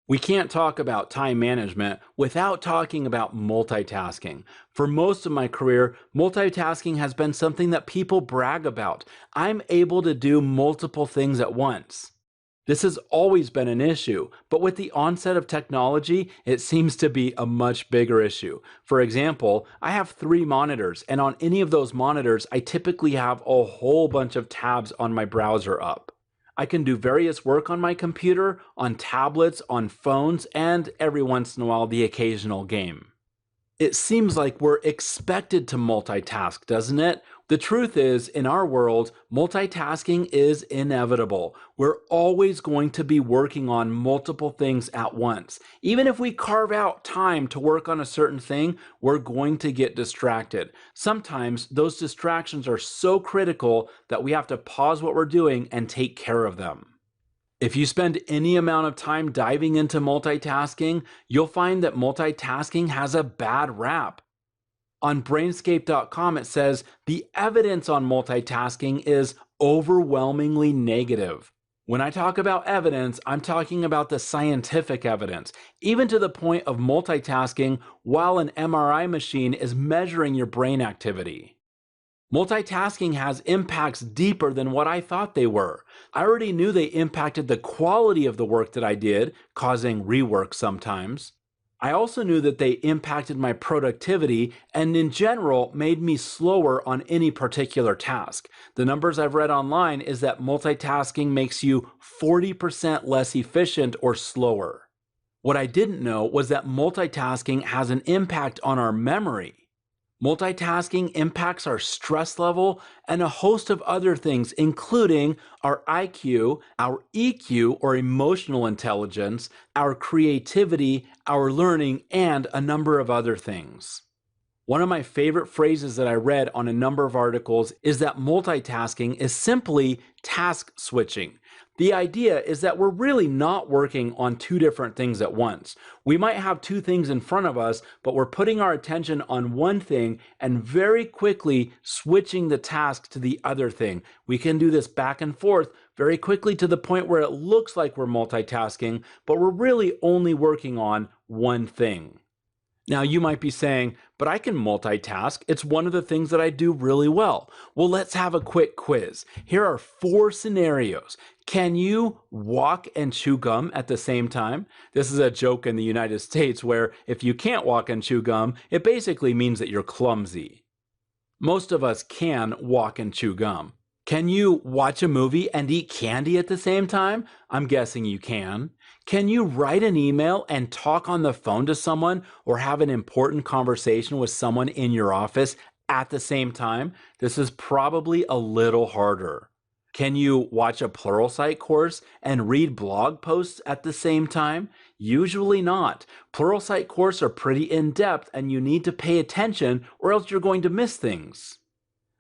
We can't talk about time management without talking about multitasking. For most of my career, multitasking has been something that people brag about. I'm able to do multiple things at once. This has always been an issue, but with the onset of technology, it seems to be a much bigger issue. For example, I have three monitors, and on any of those monitors, I typically have a whole bunch of tabs on my browser up. I can do various work on my computer, on tablets, on phones, and every once in a while, the occasional game. It seems like we're expected to multitask, doesn't it? The truth is, in our world, multitasking is inevitable. We're always going to be working on multiple things at once. Even if we carve out time to work on a certain thing, we're going to get distracted. Sometimes those distractions are so critical that we have to pause what we're doing and take care of them. If you spend any amount of time diving into multitasking, you'll find that multitasking has a bad rap. On Brainscape.com, it says the evidence on multitasking is overwhelmingly negative. When I talk about evidence, I'm talking about the scientific evidence, even to the point of multitasking while an MRI machine is measuring your brain activity. Multitasking has impacts deeper than what I thought they were. I already knew they impacted the quality of the work that I did, causing rework sometimes. I also knew that they impacted my productivity and, in general, made me slower on any particular task. The numbers I've read online is that multitasking makes you 40% less efficient or slower. What I didn't know was that multitasking has an impact on our memory. Multitasking impacts our stress level and a host of other things, including our IQ, our EQ or emotional intelligence, our creativity, our learning, and a number of other things. One of my favorite phrases that I read on a number of articles is that multitasking is simply task switching. The idea is that we're really not working on two different things at once. We might have two things in front of us, but we're putting our attention on one thing and very quickly switching the task to the other thing. We can do this back and forth very quickly to the point where it looks like we're multitasking, but we're really only working on one thing. Now, you might be saying, but I can multitask. It's one of the things that I do really well. Well, let's have a quick quiz. Here are four scenarios. Can you walk and chew gum at the same time? This is a joke in the United States where if you can't walk and chew gum, it basically means that you're clumsy. Most of us can walk and chew gum. Can you watch a movie and eat candy at the same time? I'm guessing you can. Can you write an email and talk on the phone to someone or have an important conversation with someone in your office at the same time? This is probably a little harder. Can you watch a Pluralsight course and read blog posts at the same time? Usually not. Pluralsight courses are pretty in-depth and you need to pay attention or else you're going to miss things.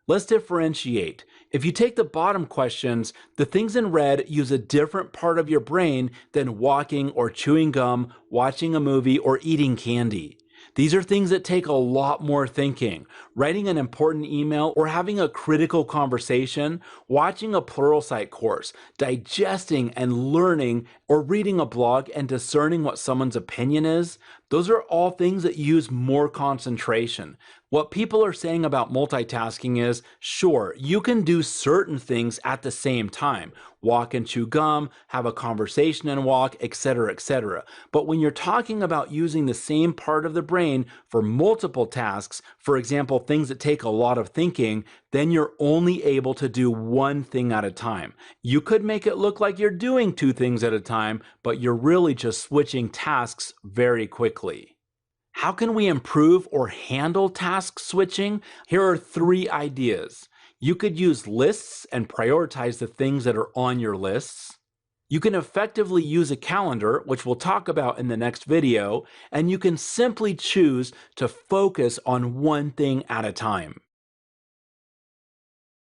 Let's differentiate. If you take the bottom questions, the things in red use a different part of your brain than walking or chewing gum, watching a movie, or eating candy. These are things that take a lot more thinking. Writing an important email or having a critical conversation, watching a Pluralsight course, digesting and learning, or reading a blog and discerning what someone's opinion is, those are all things that use more concentration. What people are saying about multitasking is, sure, you can do certain things at the same time. Walk and chew gum, have a conversation and walk, etc., etc. But when you're talking about using the same part of the brain for multiple tasks, for example, things that take a lot of thinking, then you're only able to do one thing at a time. You could make it look like you're doing two things at a time, but you're really just switching tasks very quickly. How can we improve or handle task switching? Here are three ideas. You could use lists and prioritize the things that are on your lists. You can effectively use a calendar, which we'll talk about in the next video, and you can simply choose to focus on one thing at a time.